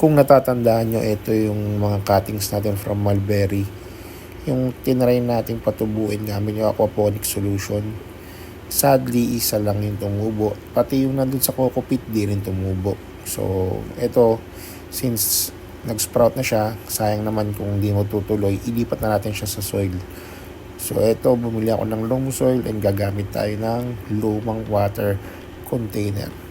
Kung natatandaan nyo, ito yung mga cuttings natin from mulberry. Yung tinry natin patubuin gamit yung aquaponic solution. Sadly, isa lang yung tumubo. Pati yung nandun sa coco peat, di rin tumubo. So, ito, since nag-sprout na siya, sayang naman kung hindi mo tutuloy, ilipat na natin siya sa soil. So, ito, bumili ako ng loam soil and gagamit tayo ng lumang water container.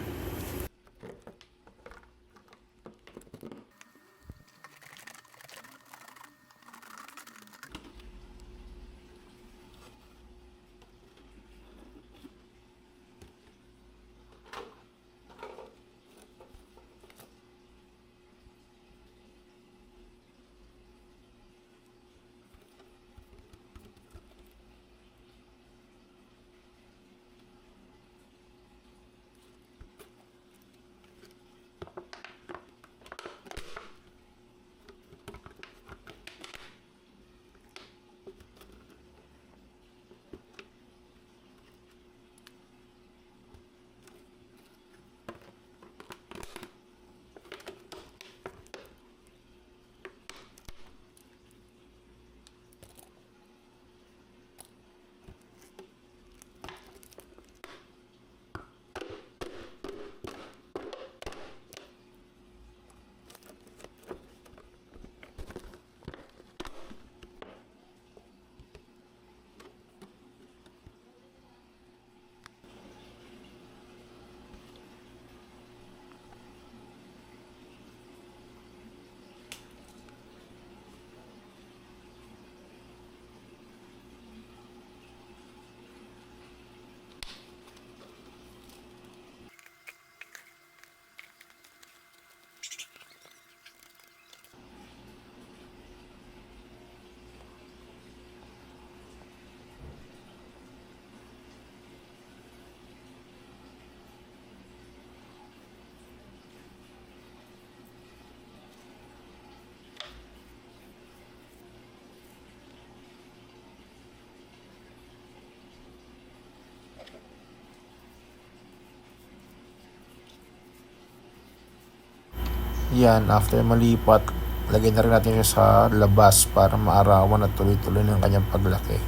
Yan, after malipat, lagay na rin natin siya sa labas para maarawan at tuloy-tuloy ng kanyang paglaki.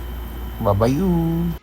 Babayu!